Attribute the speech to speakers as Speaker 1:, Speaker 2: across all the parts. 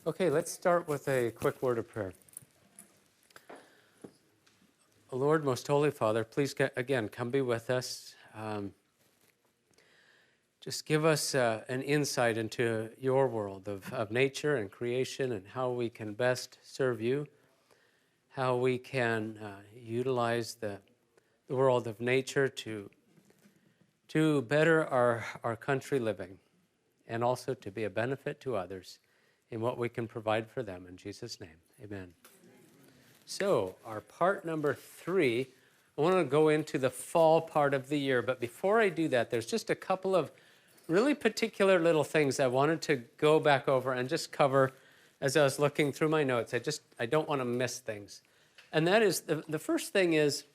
Speaker 1: Okay, let's start with a quick word of prayer. Lord, most holy Father, please again come be with us. Just give us an insight into your world of nature and creation and how we can best serve you, how we can utilize the world of nature to better our country living and also to be a benefit to others in what we can provide for them. In Jesus' name, amen. So our part number 3, I want to go into the fall part of the year. But before I do that, there's just a couple of really particular little things I wanted to go back over and just cover as I was looking through my notes. I don't want to miss things. And that is, the first thing is,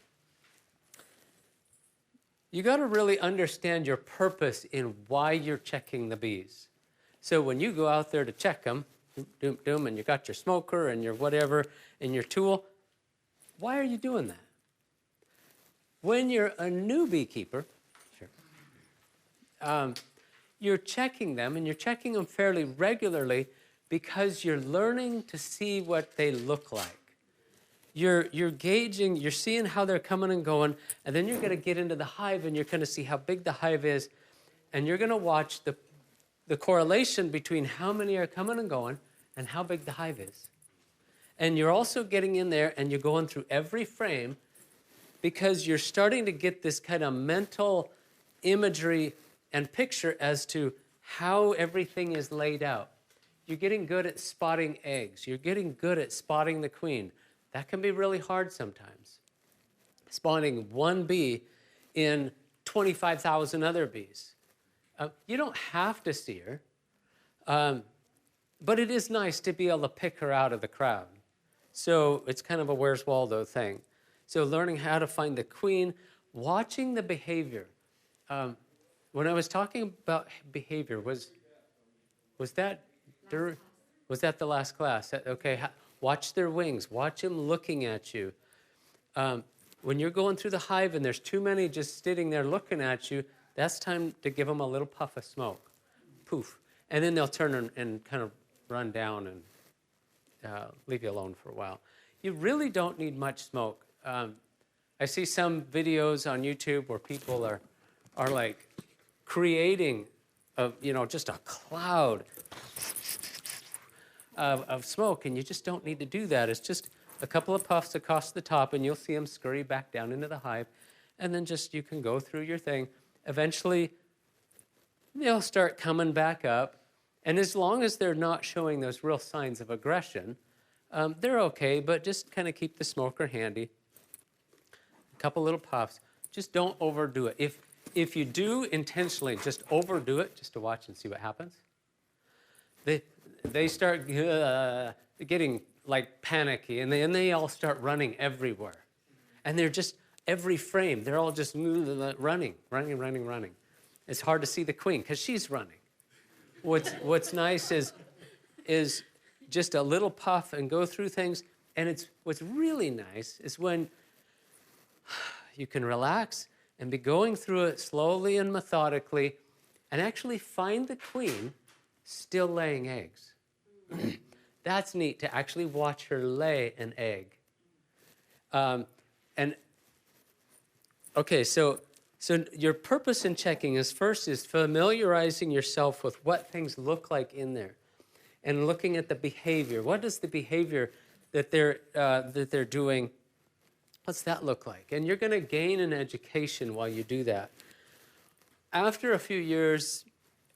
Speaker 1: you got to really understand your purpose in why you're checking the bees. So when you go out there to check them, and you got your smoker and your whatever and your tool, why are you doing that? When you're a new beekeeper, you're checking them, and you're checking them fairly regularly because you're learning to see what they look like. You're gauging, you're seeing how they're coming and going, and then you're going to get into the hive, and you're going to see how big the hive is, and you're going to watch the correlation between how many are coming and going and how big the hive is. And you're also getting in there, and you're going through every frame because you're starting to get this kind of mental imagery and picture as to how everything is laid out. You're getting good at spotting eggs. You're getting good at spotting the queen. That can be really hard sometimes. Spotting one bee in 25,000 other bees. You don't have to see her, but it is nice to be able to pick her out of the crowd. So it's kind of a Where's Waldo thing. So learning how to find the queen, watching the behavior. When I was talking about behavior, was that the last class? Okay, watch their wings. Watch them looking at you. When you're going through the hive and there's too many just sitting there looking at you, that's time to give them a little puff of smoke. Poof. And then they'll turn and kind of run down and leave you alone for a while. You really don't need much smoke. I see some videos on YouTube where people are like creating just a cloud of smoke, and you just don't need to do that. It's just a couple of puffs across the top, and you'll see them scurry back down into the hive, and then just you can go through your thing. Eventually, they'll start coming back up, and as long as they're not showing those real signs of aggression, they're okay, but just kind of keep the smoker handy. A couple little puffs. Just don't overdo it. If you do intentionally just overdo it, just to watch and see what happens, they start getting like panicky, and they all start running everywhere. And they're just, every frame, they're all just running. It's hard to see the queen because she's running. What's nice is just a little puff and go through things. And what's really nice is when you can relax and be going through it slowly and methodically and actually find the queen still laying eggs. That's neat to actually watch her lay an egg. So your purpose in checking is familiarizing yourself with what things look like in there and looking at the behavior. What is the behavior that they're doing? What's that look like? And you're going to gain an education while you do that. After a few years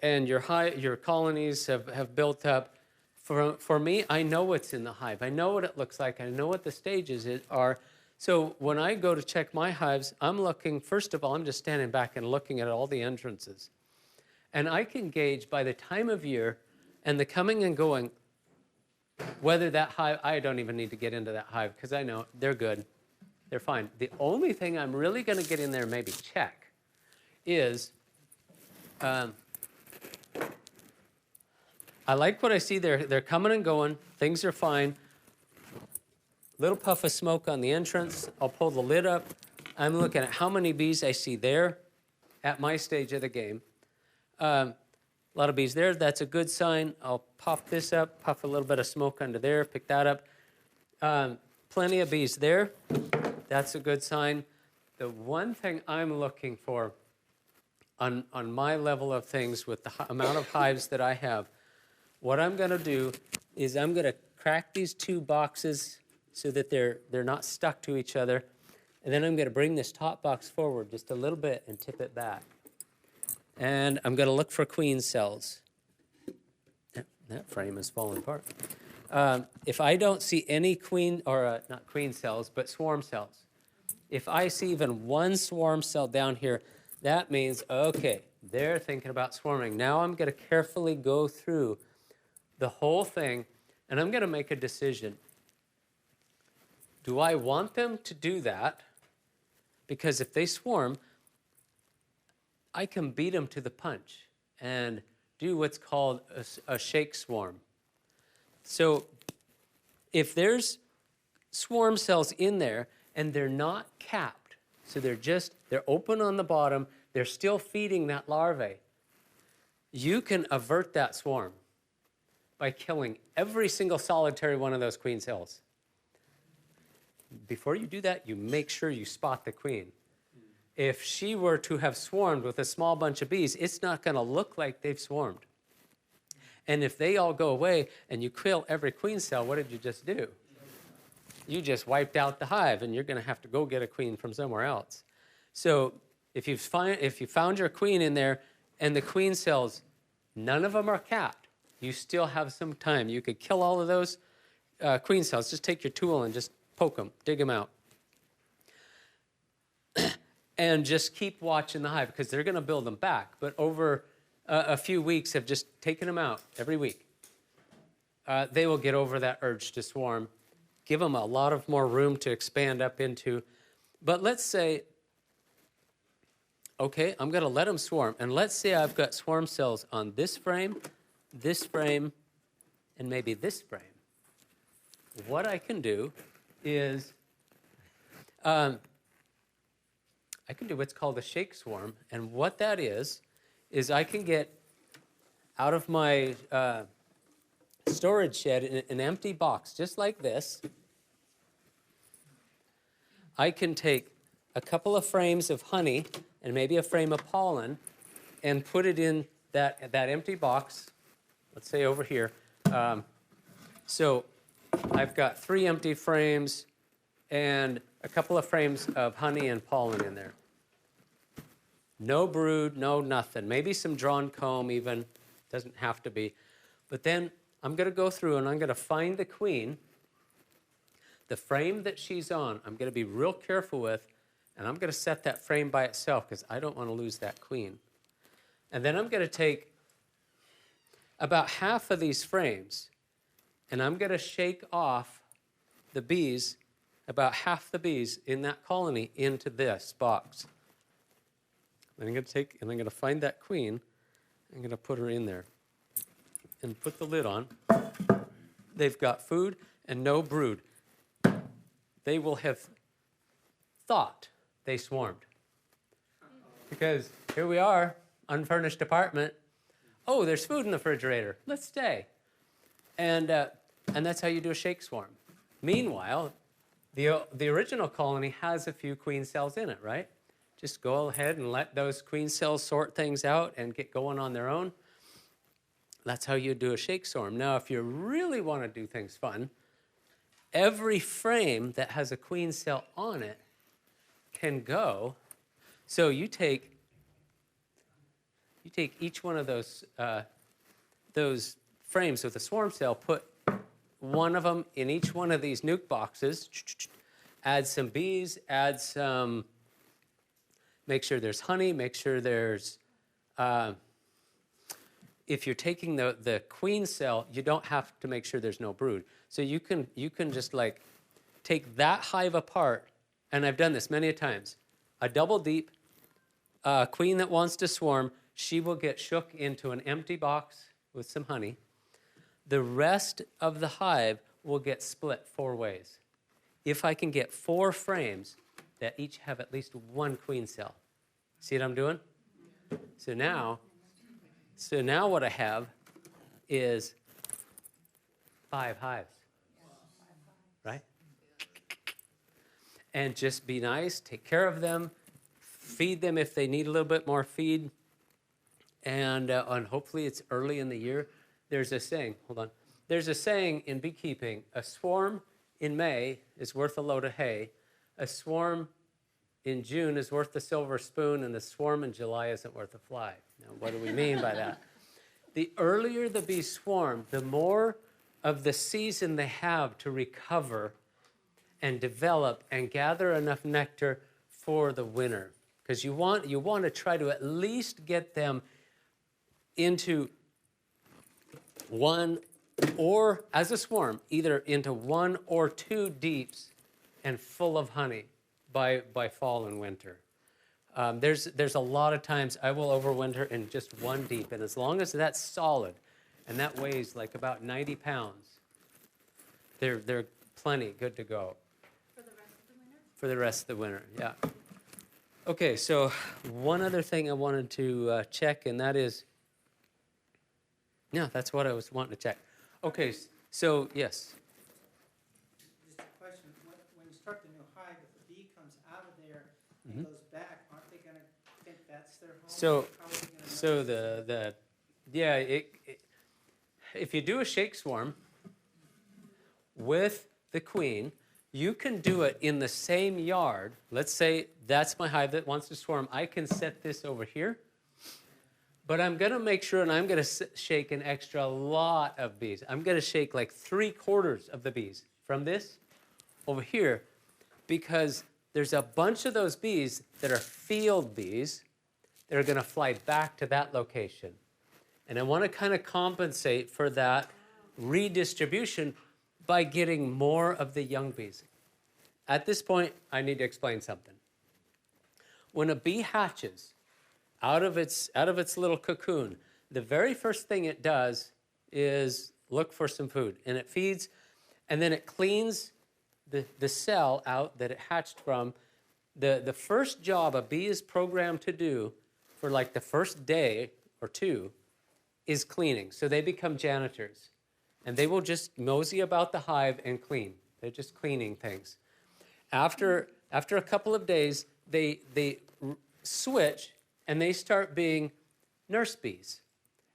Speaker 1: and your colonies have built up, for me, I know what's in the hive. I know what it looks like. I know what the stages are. So when I go to check my hives, I'm looking, first of all, I'm just standing back and looking at all the entrances. And I can gauge by the time of year and the coming and going whether that hive, I don't even need to get into that hive because I know they're good. They're fine. The only thing I'm really going to get in there and maybe check is I like what I see there. They're coming and going. Things are fine. Little puff of smoke on the entrance. I'll pull the lid up. I'm looking at how many bees I see there at my stage of the game. A lot of bees there. That's a good sign. I'll pop this up, puff a little bit of smoke under there, pick that up. Plenty of bees there. That's a good sign. The one thing I'm looking for on my level of things with the amount of hives that I have, what I'm going to do is I'm going to crack these two boxes so that they're not stuck to each other. And then I'm going to bring this top box forward just a little bit and tip it back. And I'm going to look for queen cells. That frame is falling apart. If I don't see any queen, or not queen cells, but swarm cells, if I see even one swarm cell down here, that means, okay, they're thinking about swarming. Now I'm going to carefully go through the whole thing, and I'm going to make a decision. Do I want them to do that? Because if they swarm, I can beat them to the punch and do what's called a shake swarm. So if there's swarm cells in there and they're not capped, so they're open on the bottom, they're still feeding that larvae, you can avert that swarm by killing every single solitary one of those queen cells. Before you do that, you make sure you spot the queen. If she were to have swarmed with a small bunch of bees, it's not going to look like they've swarmed. And if they all go away and you kill every queen cell, what did you just do? You just wiped out the hive, and you're going to have to go get a queen from somewhere else. So if you found your queen in there and the queen cells, none of them are capped, you still have some time. You could kill all of those queen cells. Just take your tool and just poke them, dig them out. And just keep watching the hive, because they're going to build them back. But over a few weeks of just taking them out every week, they will get over that urge to swarm. Give them a lot of more room to expand up into. But let's say, okay, I'm going to let them swarm. And let's say I've got swarm cells on this frame, and maybe this frame. What I can do is I can do what's called a shake swarm. And what that is I can get out of my storage shed an empty box just like this. I can take a couple of frames of honey and maybe a frame of pollen and put it in that empty box, let's say over here. So I've got 3 empty frames and a couple of frames of honey and pollen in there. No brood, no nothing. Maybe some drawn comb even. Doesn't have to be. But then I'm going to go through and I'm going to find the queen. The frame that she's on, I'm going to be real careful with, and I'm going to set that frame by itself because I don't want to lose that queen. And then I'm going to take about half of these frames, and I'm going to shake off the bees, about half the bees in that colony, into this box. And I'm going to find that queen. I'm going to put her in there and put the lid on. They've got food and no brood. They will have thought they swarmed. Because here we are, unfurnished apartment. Oh, there's food in the refrigerator. Let's stay. And that's how you do a shake swarm. Meanwhile, the original colony has a few queen cells in it, right? Just go ahead and let those queen cells sort things out and get going on their own. That's how you do a shake swarm. Now, if you really want to do things fun, every frame that has a queen cell on it can go. So you take each one of those frames with a swarm cell, put one of them in each one of these nuke boxes, add some bees, add some, make sure there's honey, make sure there's, if you're taking the queen cell, you don't have to make sure there's no brood. So you can just like take that hive apart, and I've done this many a times. A double deep queen that wants to swarm, she will get shook into an empty box with some honey. The rest of the hive will get split 4 ways. If I can get 4 frames that each have at least one queen cell. See what I'm doing? So now, So now what I have is 5 hives, right? And just be nice, take care of them, feed them if they need a little bit more feed, and hopefully it's early in the year. There's a saying, hold on. There's a saying in beekeeping, a swarm in May is worth a load of hay, a swarm in June is worth a silver spoon, and a swarm in July isn't worth a fly. Now, what do we mean by that? The earlier the bees swarm, the more of the season they have to recover and develop and gather enough nectar for the winter. Because you want to try to at least get them into one, or as a swarm, either into 1 or 2 deeps and full of honey by fall and winter. There's a lot of times I will overwinter in just 1 deep, and as long as that's solid and that weighs like about 90 pounds, they're plenty good to go.
Speaker 2: For the rest of the winter?
Speaker 1: For the rest of the winter, yeah. Okay, so one other thing I wanted to check, and that is, yeah, that's what I was wanting to check. Okay, so yes.
Speaker 3: Just a question, when you start the new hive, if the bee comes out of there and goes back, aren't they going to think that's their home?
Speaker 1: If you do a shake swarm with the queen, you can do it in the same yard. Let's say that's my hive that wants to swarm. I can set this over here. But I'm going to make sure, and I'm going to shake an extra lot of bees. I'm going to shake like 3/4 of the bees from this over here, because there's a bunch of those bees that are field bees that are going to fly back to that location. And I want to kind of compensate for that redistribution by getting more of the young bees. At this point, I need to explain something. When a bee hatches out of its little cocoon, the very first thing it does is look for some food, and it feeds, and then it cleans the cell out that it hatched from. The first job a bee is programmed to do for like the first day or 2 is cleaning. So they become janitors, and they will just mosey about the hive and clean. They're just cleaning things. After a couple of days, they switch, and they start being nurse bees.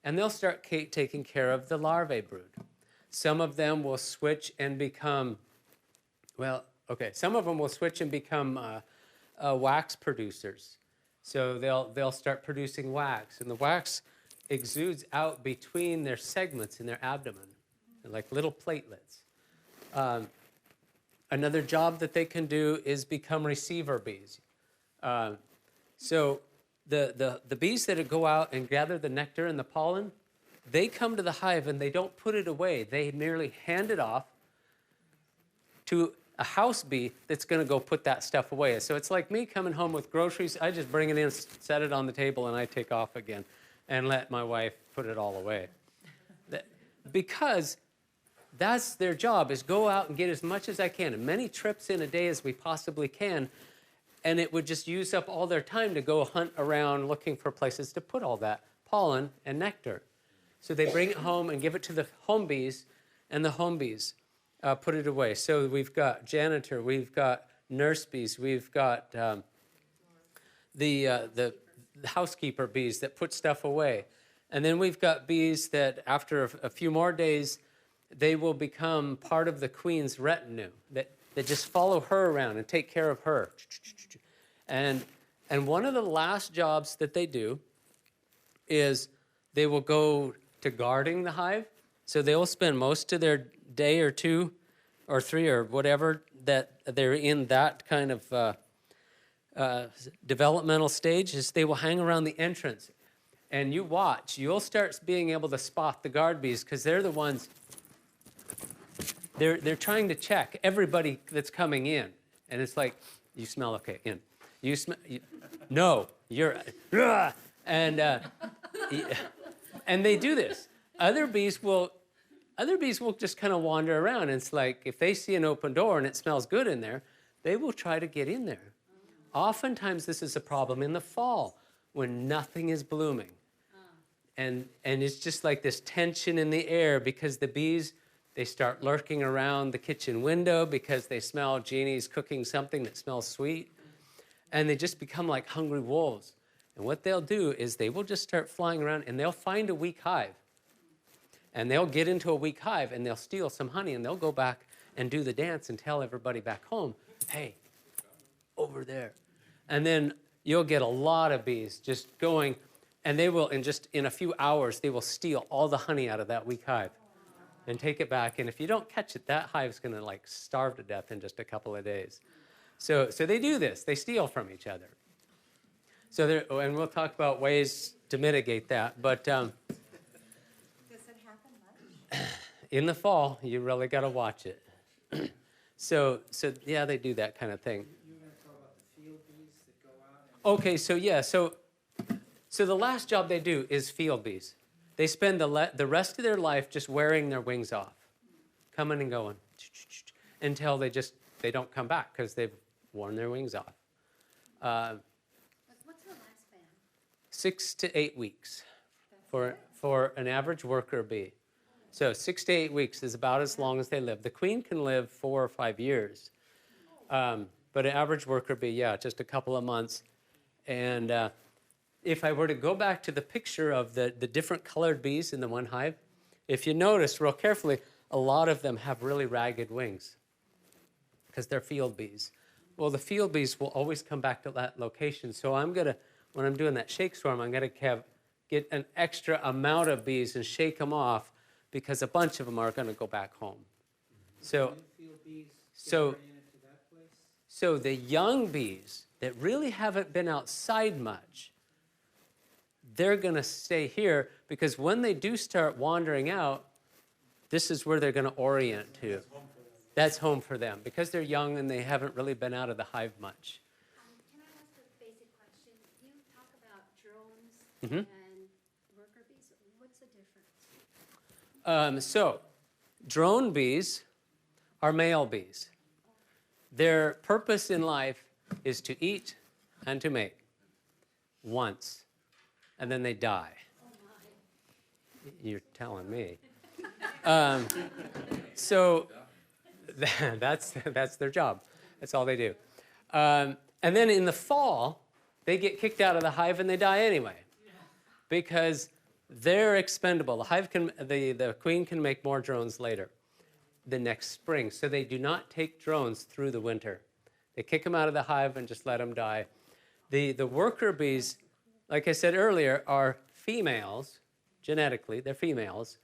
Speaker 1: And they'll start taking care of the larvae brood. Some of them will switch and become, some of them will switch and become wax producers. So they'll start producing wax, and the wax exudes out between their segments in their abdomen, like little platelets. Another job that they can do is become receiver bees. So the bees that go out and gather the nectar and the pollen, they come to the hive and they don't put it away. They merely hand it off to a house bee that's going to go put that stuff away. So it's like me coming home with groceries. I just bring it in, set it on the table, and I take off again and let my wife put it all away. Because that's their job, is go out and get as much as I can, as many trips in a day as we possibly can. And it would just use up all their time to go hunt around looking for places to put all that pollen and nectar. So they bring it home and give it to the home bees, and the home bees put it away. So we've got janitor, we've got nurse bees, we've got the housekeeper bees that put stuff away. And then we've got bees that after a few more days, they will become part of the queen's retinue, that just follow her around and take care of her. And one of the last jobs that they do is they will go to guarding the hive. So they will spend most of their day or 2 or 3 or whatever that they're in that kind of developmental stage, is they will hang around the entrance. And you watch, you'll start being able to spot the guard bees, because they're the ones, they're trying to check everybody that's coming in. And it's like, you smell okay, in. You smell, no, you're, and they do this. Other bees will just kind of wander around. And it's like, if they see an open door and it smells good in there, they will try to get in there. Oftentimes this is a problem in the fall when nothing is blooming. and it's just like this tension in the air because the bees, they start lurking around the kitchen window because they smell Jeannie's cooking something that smells sweet, and they just become like hungry wolves. And what they'll do is they will just start flying around, and they'll find a weak hive, and they'll get into a weak hive, and they'll steal some honey, and they'll go back and do the dance and tell everybody back home, hey, over there. And then you'll get a lot of bees just going, and they will, in a few hours, they will steal all the honey out of that weak hive and take it back. And if you don't catch it, that hive's going to like starve to death in just a couple of days. So they do this. They steal from each other. And we'll talk about ways to mitigate that. But
Speaker 2: Does it happen much?
Speaker 1: in the fall, you really got to watch it. So yeah, they do that kind of thing.
Speaker 3: You were going to talk about the field bees that go out and...
Speaker 1: Okay, so the last job they do is field bees. They spend the rest of their life just wearing their wings off, coming and going, until they don't come back because they've worn their wings off.
Speaker 2: What's the lifespan?
Speaker 1: 6 to 8 weeks for an average worker bee. So 6 to 8 weeks is about as long as they live. The queen can live 4 or 5 years, but an average worker bee, yeah, just a couple of months. And if I were to go back to the picture of the different colored bees in the one hive, if you notice real carefully, a lot of them have really ragged wings because they're field bees. Well, the field bees will always come back to that location. So when I'm doing that shake swarm, I'm going to get an extra amount of bees and shake them off because a bunch of them are going to go back home. So,
Speaker 3: Field bees
Speaker 1: so,
Speaker 3: ran into that place?
Speaker 1: so the young bees that really haven't been outside much, they're going to stay here because when they do start wandering out, this is where they're going to orient to. That's home for them because they're young and they haven't really been out of the hive much.
Speaker 2: Can I ask a basic question? You talk about drones and worker bees. What's the difference?
Speaker 1: So drone bees are male bees. Their purpose in life is to eat and to mate once, and then they die.
Speaker 2: Oh my.
Speaker 1: You're telling me. So that's their job. That's all they do. And then in the fall, they get kicked out of the hive and they die anyway, because they're expendable. The queen can make more drones later, the next spring. So they do not take drones through the winter. They kick them out of the hive and just let them die. The worker bees, like I said earlier, are females. Genetically, they're females.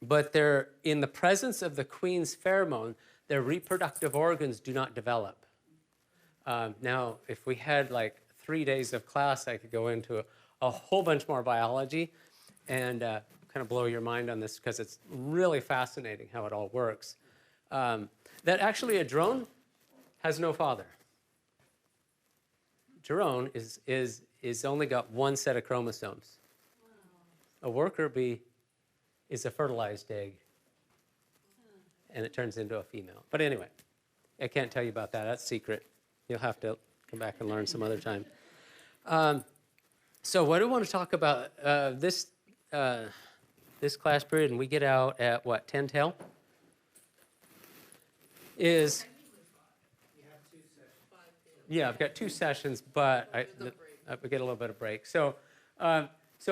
Speaker 1: But they're in the presence of the queen's pheromone, their reproductive organs do not develop. Now, if we had like 3 days of class, I could go into a whole bunch more biology and kind of blow your mind on this because it's really fascinating how it all works. That actually a drone has no father. Drone is only got one set of chromosomes. A worker bee is a fertilized egg, and it turns into a female. But anyway, I can't tell you about that. That's secret. You'll have to come back and learn some other time. So what do I want to talk about this class period, and we get out at, what, 10 till? Is... Yeah, I've got 2 sessions, but I get a little bit of break. So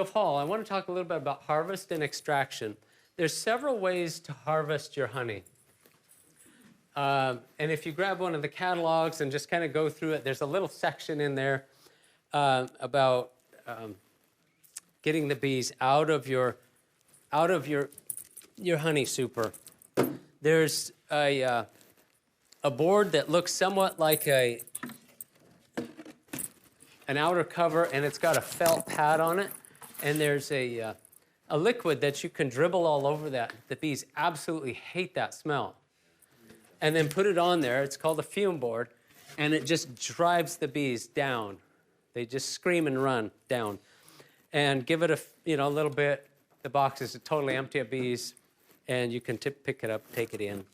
Speaker 1: fall, I want to talk a little bit about harvest and extraction. There's several ways to harvest your honey. And if you grab one of the catalogs and just kind of go through it, there's a little section in there about getting the bees out of your honey super. There's a board that looks somewhat like an outer cover, and it's got a felt pad on it. And there's a liquid that you can dribble all over that. The bees absolutely hate that smell. And then put it on there. It's called a Fume Board, and it just drives the bees down. They just scream and run down. And give it a little bit. The box is totally empty of bees, and you can pick it up, take it in.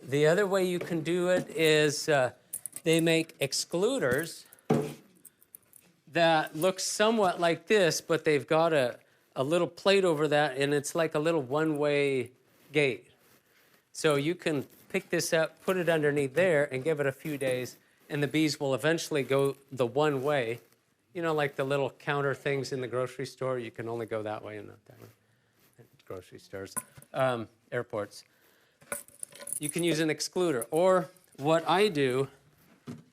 Speaker 1: The other way you can do it is they make excluders that looks somewhat like this, but they've got a little plate over that, and it's like a little one-way gate. So you can pick this up, put it underneath there, and give it a few days, and the bees will eventually go the one way. You know, like the little counter things in the grocery store, you can only go that way and not that way. Grocery stores, airports. You can use an excluder. Or what I do,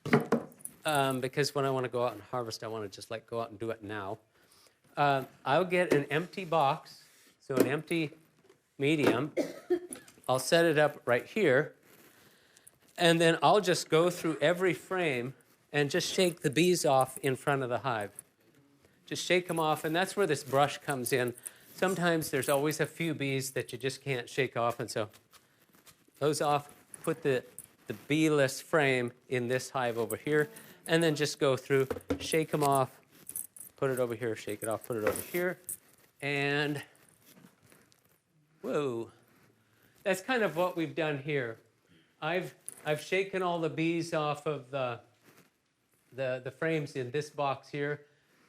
Speaker 1: because when I want to go out and harvest, I want to just like go out and do it now. I'll get an empty box, so an empty medium. I'll set it up right here, and then I'll just go through every frame and just shake the bees off in front of the hive. Just shake them off, and that's where this brush comes in. Sometimes there's always a few bees that you just can't shake off, and so those off, put the bee-less frame in this hive over here, and then just go through, shake them off, put it over here, shake it off, put it over here, and whoa. That's kind of what we've done here. I've shaken all the bees off of the frames in this box here,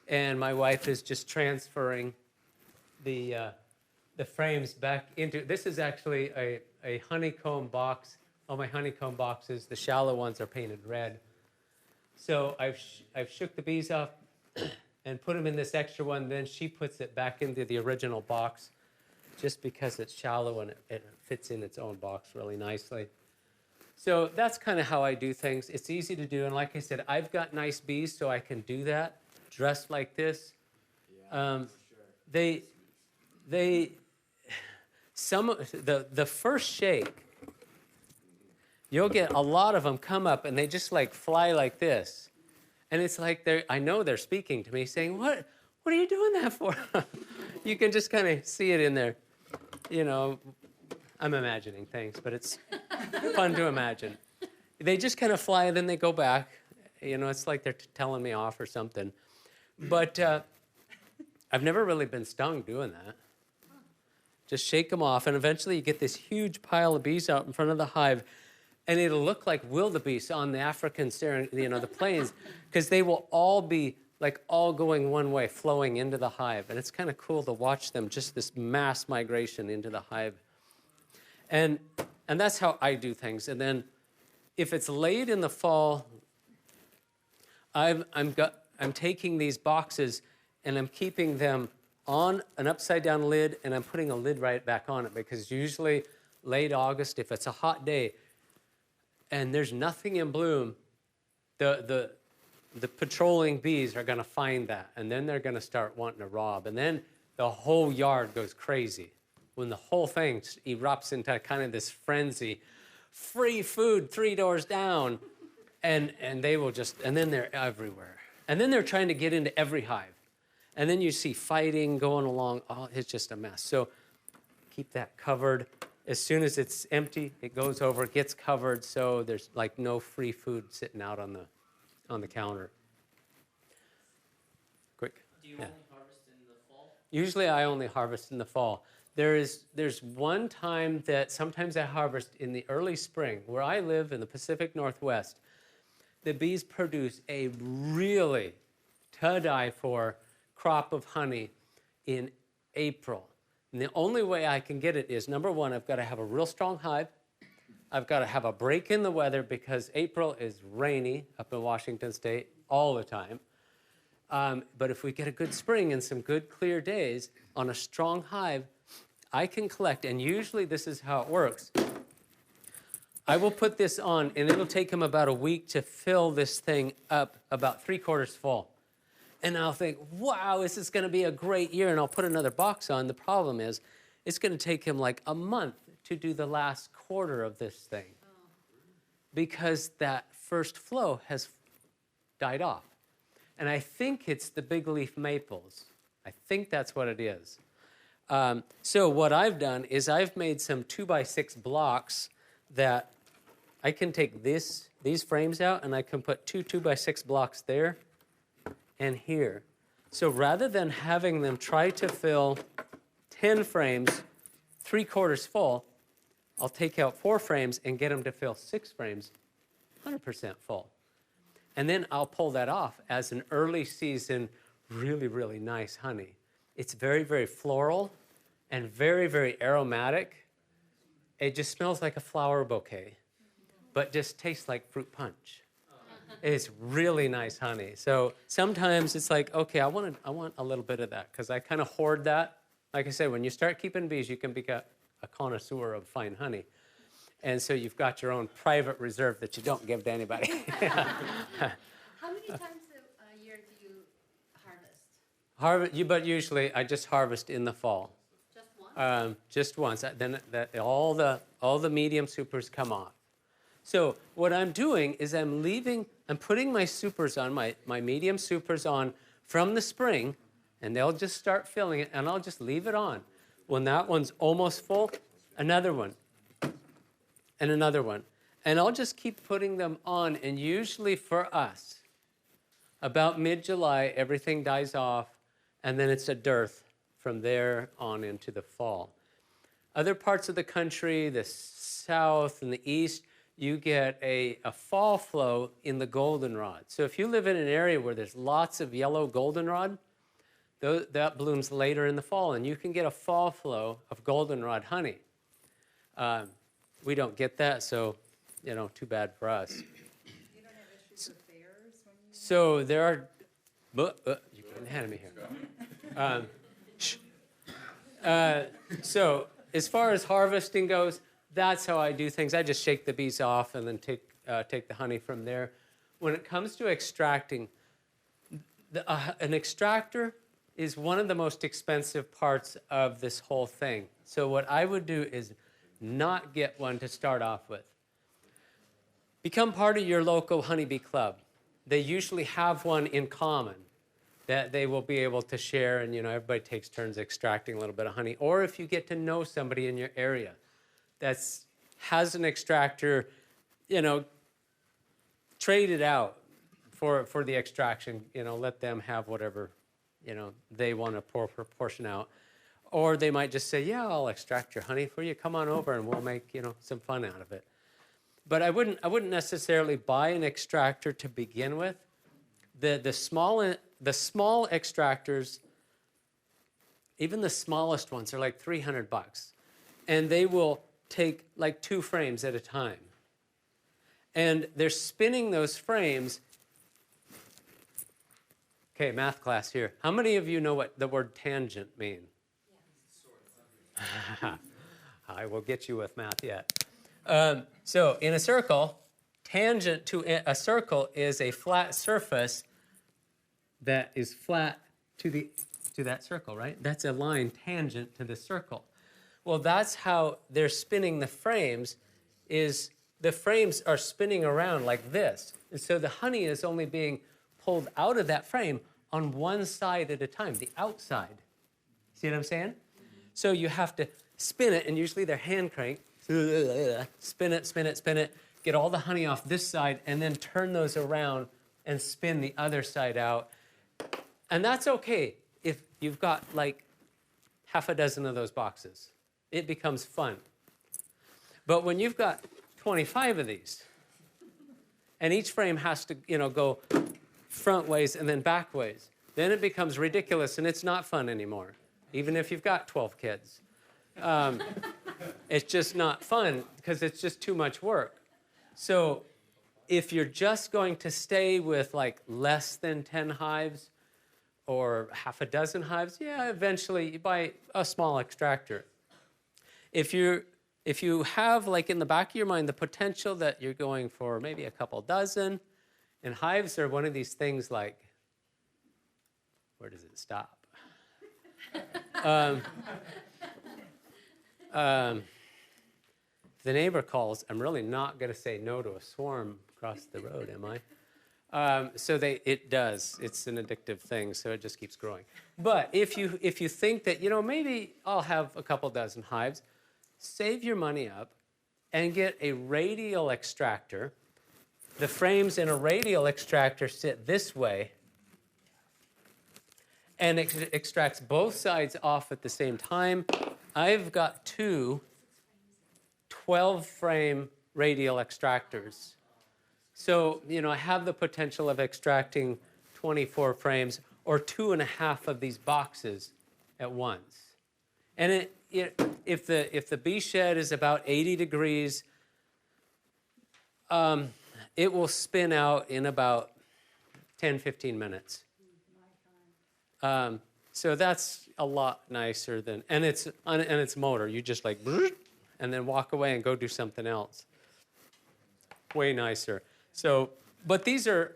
Speaker 1: and my wife is just transferring the frames back into, this is actually a honeycomb box. All my honeycomb boxes, the shallow ones are painted red. So I've shook the bees off and put them in this extra one, then she puts it back into the original box just because it's shallow and it fits in its own box really nicely. So that's kind of how I do things. It's easy to do, and like I said, I've got nice bees, so I can do that, dressed like this. The first shake, you'll get a lot of them come up and they just like fly like this. And it's like I know they're speaking to me saying, what are you doing that for? You can just kind of see it in there. You know, I'm imagining things, but it's fun to imagine. They just kind of fly and then they go back. You know, it's like they're telling me off or something. But I've never really been stung doing that. Just shake them off, and eventually you get this huge pile of bees out in front of the hive, and it'll look like wildebeest on the African, the plains, because they will all be like all going one way, flowing into the hive, and it's kind of cool to watch them, just this mass migration into the hive. And that's how I do things. And then if it's late in the fall, I'm taking these boxes and I'm keeping them on an upside-down lid, and I'm putting a lid right back on it, because usually late August, if it's a hot day and there's nothing in bloom, the patrolling bees are going to find that, and then they're going to start wanting to rob, and then the whole yard goes crazy when the whole thing erupts into kind of this frenzy. Free food 3 doors down, and they will just, and then they're everywhere, and then they're trying to get into every hive. And then you see fighting going along. Oh, it's just a mess. So keep that covered. As soon as it's empty, it goes over, gets covered, so there's like no free food sitting out on the counter. Quick.
Speaker 4: Do you only harvest in the fall?
Speaker 1: Usually I only harvest in the fall. There's one time that sometimes I harvest in the early spring. Where I live in the Pacific Northwest, the bees produce a really to-die-for crop of honey in April. And the only way I can get it is, number one, I've got to have a real strong hive. I've got to have a break in the weather, because April is rainy up in Washington State all the time. But if we get a good spring and some good clear days on a strong hive, I can collect. And usually this is how it works. I will put this on, and it'll take them about a week to fill this thing up about 3/4 full. And I'll think, wow, this is going to be a great year, and I'll put another box on. The problem is, it's going to take him like a month to do the last quarter of this thing, because that first flow has died off. And I think it's the big leaf maples. I think that's what it is. So what I've done is I've made some 2x6 blocks that I can take these frames out, and I can put 2x6 blocks there and here. So rather than having them try to fill 10 frames 3/4 full, I'll take out 4 frames and get them to fill 6 frames 100% full. And then I'll pull that off as an early season, really, really nice honey. It's very, very floral and very, very aromatic. It just smells like a flower bouquet, but just tastes like fruit punch. It's really nice honey. So sometimes it's like, okay, I want a little bit of that because I kind of hoard that. Like I said, when you start keeping bees, you can become a connoisseur of fine honey. And so you've got your own private reserve that you don't give to anybody.
Speaker 2: How many times a year do you harvest?
Speaker 1: But usually I just harvest in the fall.
Speaker 2: Just once?
Speaker 1: Just once. Then all the medium supers come off. So what I'm doing is I'm putting my supers on, my medium supers on from the spring, and they'll just start filling it, and I'll just leave it on. When that one's almost full, another one, and another one. And I'll just keep putting them on, and usually for us, about mid-July, everything dies off, and then it's a dearth from there on into the fall. Other parts of the country, the south and the east, you get a fall flow in the goldenrod. So if you live in an area where there's lots of yellow goldenrod, that blooms later in the fall, and you can get a fall flow of goldenrod honey. We don't get that, so, too bad for us.
Speaker 5: You don't have issues with bears when you...
Speaker 1: So there are, you can hand me here. So as far as harvesting goes, that's how I do things. I just shake the bees off and then take the honey from there. When it comes to extracting, an extractor is one of the most expensive parts of this whole thing. So what I would do is not get one to start off with. Become part of your local honeybee club. They usually have one in common that they will be able to share, and everybody takes turns extracting a little bit of honey. Or if you get to know somebody in your area that has an extractor, trade it out for the extraction. Let them have whatever they want to portion out. Or they might just say, yeah, I'll extract your honey for you. Come on over and we'll make, some fun out of it. But I wouldn't necessarily buy an extractor to begin with. The small extractors, even the smallest ones, are like $300. And they will take like 2 frames at a time. And they're spinning those frames. Okay, math class here. How many of you know what the word tangent means? I will get you with math yet. So in a circle, tangent to a circle is a flat surface that is flat to that circle, right? That's a line tangent to the circle. Well, that's how they're spinning the frames, is the frames are spinning around like this. And so the honey is only being pulled out of that frame on one side at a time, the outside. See what I'm saying? So you have to spin it, and usually they're hand crank. Spin it, spin it, spin it, get all the honey off this side, and then turn those around and spin the other side out. And that's okay if you've got like half a dozen of those boxes. It becomes fun. But when you've got 25 of these, and each frame has to, go front ways and then back ways, then it becomes ridiculous and it's not fun anymore, even if you've got 12 kids. It's just not fun because it's just too much work. So if you're just going to stay with like less than 10 hives or half a dozen hives, yeah, eventually you buy a small extractor. If you have, like in the back of your mind, the potential that you're going for maybe a couple dozen, and hives are one of these things like, where does it stop? If the neighbor calls, I'm really not going to say no to a swarm across the road, am I? It does. It's an addictive thing, so it just keeps growing. But if you think that, maybe I'll have a couple dozen hives, save your money up and get a radial extractor. The frames in a radial extractor sit this way, and it extracts both sides off at the same time. I've got 2 12-frame radial extractors. So, I have the potential of extracting 24 frames or 2.5 of these boxes at once. And if the bee shed is about 80 degrees, it will spin out in about 10, 15 minutes. So that's a lot nicer than, and it's motor. You just like, and then walk away and go do something else. Way nicer. So, but these are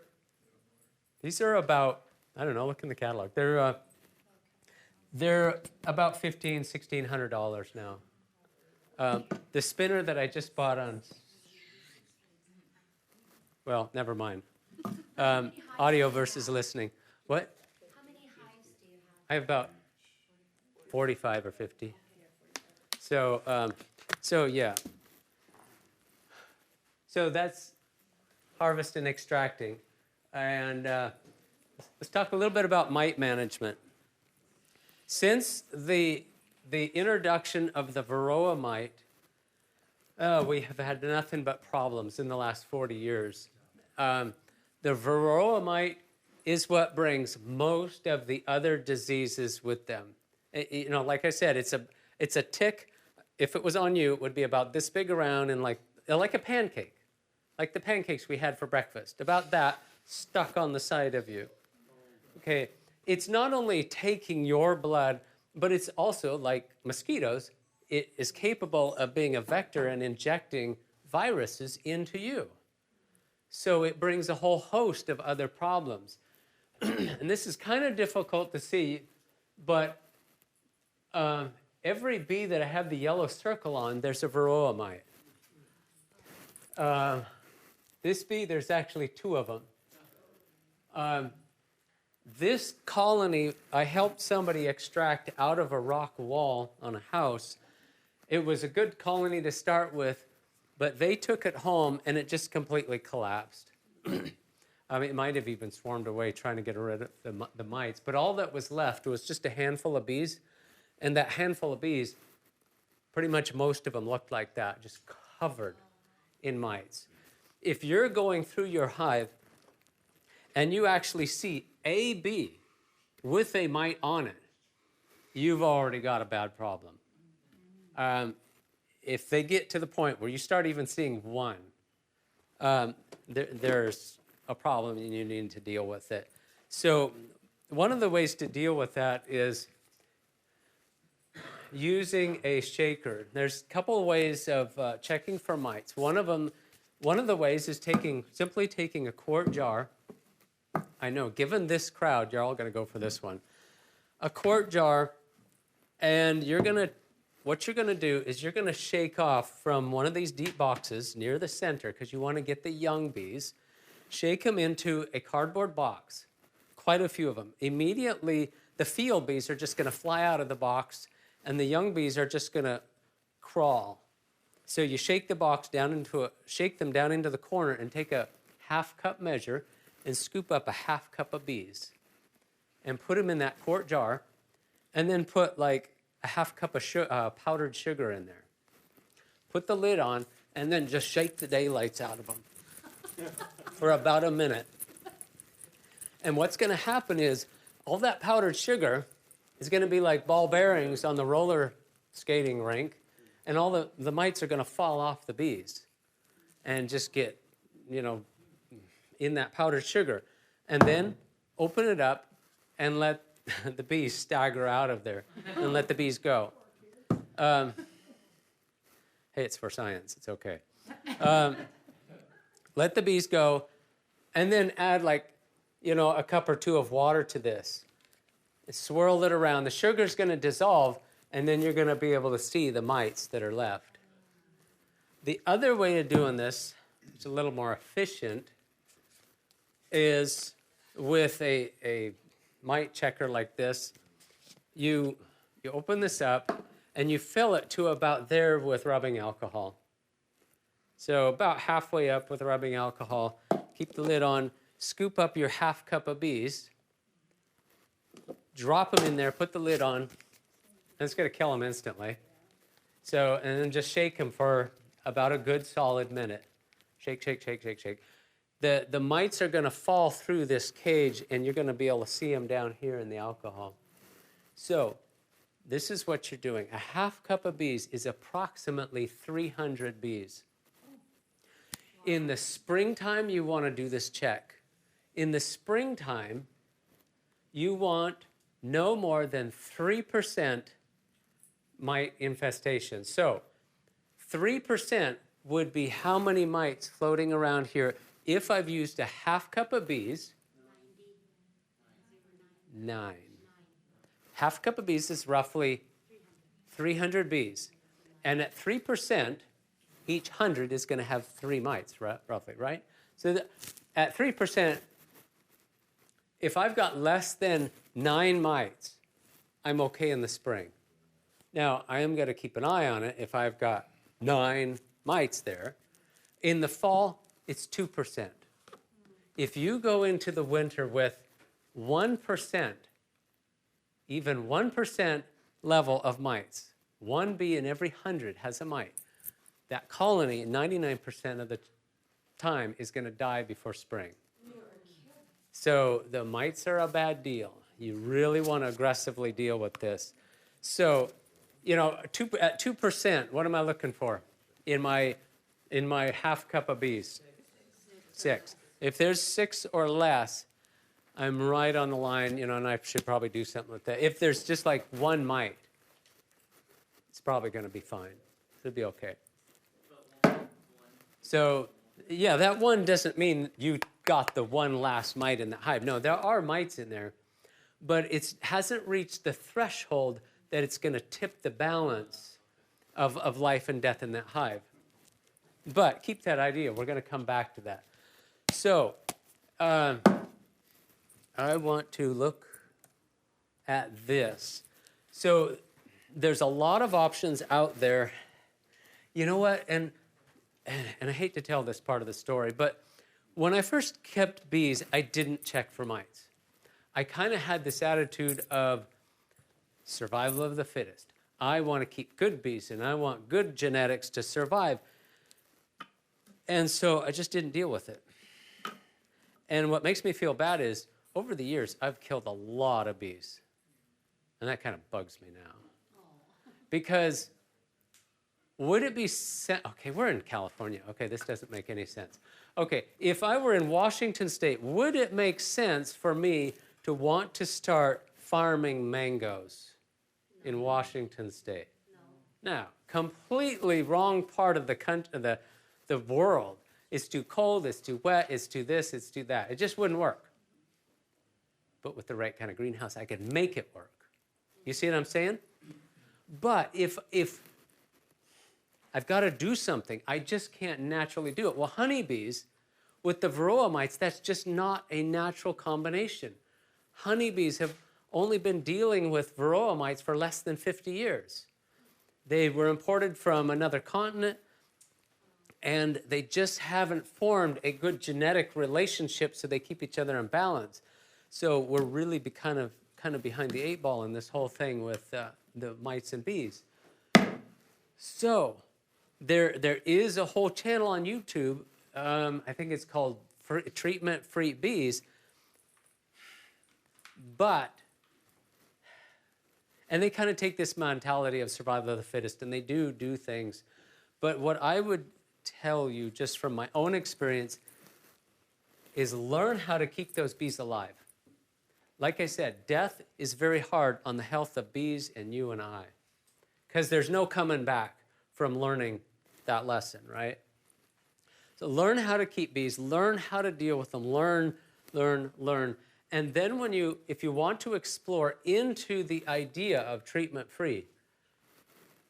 Speaker 1: about, I don't know, look in the catalog. They're about $1,600 now. The spinner that I just bought on, well, never mind. Audio versus listening. What?
Speaker 2: How many hives do you have?
Speaker 1: I have about 45 or 50. So yeah. So that's harvest and extracting. And let's talk a little bit about mite management. Since the introduction of the Varroa Mite, we have had nothing but problems in the last 40 years. The Varroa Mite is what brings most of the other diseases with them. Like I said, it's a tick. If it was on you, it would be about this big around and like a pancake, like the pancakes we had for breakfast. About that, stuck on the side of you. Okay, it's not only taking your blood, but it's also, like mosquitoes, it is capable of being a vector and injecting viruses into you. So it brings a whole host of other problems. And this is kind of difficult to see, but every bee that I have the yellow circle on, there's a Varroa Mite. This bee, there's actually 2 of them. This colony, I helped somebody extract out of a rock wall on a house. It was a good colony to start with, but they took it home and it just completely collapsed. It might have even swarmed away trying to get rid of the mites, but all that was left was just a handful of bees, and that handful of bees, pretty much most of them looked like that, just covered in mites. If you're going through your hive and you actually see a bee with a mite on it, you've already got a bad problem. If they get to the point where you start even seeing one, there's a problem and you need to deal with it. So one of the ways to deal with that is using a shaker. There's a couple of ways of checking for mites. One of the ways is simply taking a quart jar. I know, given this crowd, you're all going to go for this one. A quart jar, and what you're going to do is you're going to shake off from one of these deep boxes near the center, because you want to get the young bees. Shake them into a cardboard box, quite a few of them. Immediately, the field bees are just going to fly out of the box, and the young bees are just going to crawl. So you shake the box shake them down into the corner, and take a half-cup measure and scoop up a half cup of bees and put them in that quart jar, and then put like a half cup of powdered sugar in there. Put the lid on, and then just shake the daylights out of them for about a minute. And what's going to happen is all that powdered sugar is going to be like ball bearings on the roller skating rink, and all the mites are going to fall off the bees and just get, in that powdered sugar. And then open it up and let the bees stagger out of there and let the bees go. Hey, it's for science. It's okay. Let the bees go, and then add a cup or 2 of water to this. Swirl it around. The sugar's going to dissolve, and then you're going to be able to see the mites that are left. The other way of doing this, it's a little more efficient, is with a mite checker like this. You open this up, and you fill it to about there with rubbing alcohol. So about halfway up with rubbing alcohol. Keep the lid on. Scoop up your half cup of bees. Drop them in there. Put the lid on. And it's going to kill them instantly. And then just shake them for about a good solid minute. Shake, shake, shake, shake, shake. the mites are going to fall through this cage, and you're going to be able to see them down here in the alcohol. So this is what you're doing. A half cup of bees is approximately 300 bees. In the springtime, you want to do this check. In the springtime, you want no more than 3% mite infestation. So 3% would be how many mites floating around here if I've used a half cup of bees? 9. Half cup of bees is roughly 300 bees. And at 3%, each 100 is going to have 3 mites, roughly, right? So at 3%, if I've got less than 9 mites, I'm okay in the spring. Now, I am going to keep an eye on it if I've got 9 mites there. In the fall, it's 2%. If you go into the winter with 1%, even 1% level of mites, 1 bee in every 100 has a mite, that colony, 99% of the time, is going to die before spring. So the mites are a bad deal. You really want to aggressively deal with this. So, at 2%, what am I looking for in my half cup of bees? 6. If there's 6 or less, I'm right on the line, and I should probably do something with that. If there's just like 1 mite, it's probably going to be fine. It'll be okay. So, yeah, that 1 doesn't mean you got the 1 last mite in the hive. No, there are mites in there, but it hasn't reached the threshold that it's going to tip the balance of life and death in that hive. But keep that idea. We're going to come back to that. So, I want to look at this. So, there's a lot of options out there. You know what? And I hate to tell this part of the story, but when I first kept bees, I didn't check for mites. I kind of had this attitude of survival of the fittest. I want to keep good bees, and I want good genetics to survive. And so I just didn't deal with it. And what makes me feel bad is, over the years, I've killed a lot of bees. And that kind of bugs me now. Because would it be okay, we're in California. Okay, this doesn't make any sense. Okay, if I were in Washington State, would it make sense for me to want to start farming mangoes in Washington State? No. Now, completely wrong part of the country, the world. It's too cold, it's too wet, it's too this, it's too that. It just wouldn't work. But with the right kind of greenhouse, I could make it work. You see what I'm saying? But if I've got to do something, I just can't naturally do it. Well, honeybees, with the Varroa mites, that's just not a natural combination. Honeybees have only been dealing with Varroa mites for less than 50 years. They were imported from another continent, and they just haven't formed a good genetic relationship so they keep each other in balance. So we're really kind of behind the 8 ball in this whole thing with the mites and bees. So there is a whole channel on YouTube. I think it's called Treatment-Free Bees. And they kind of take this mentality of survival of the fittest, and they do things. But what I would tell you, just from my own experience, is learn how to keep those bees alive. Like I said, death is very hard on the health of bees and you and I, because there's no coming back from learning that lesson, right? So learn how to keep bees, learn how to deal with them, learn. And then if you want to explore into the idea of treatment-free,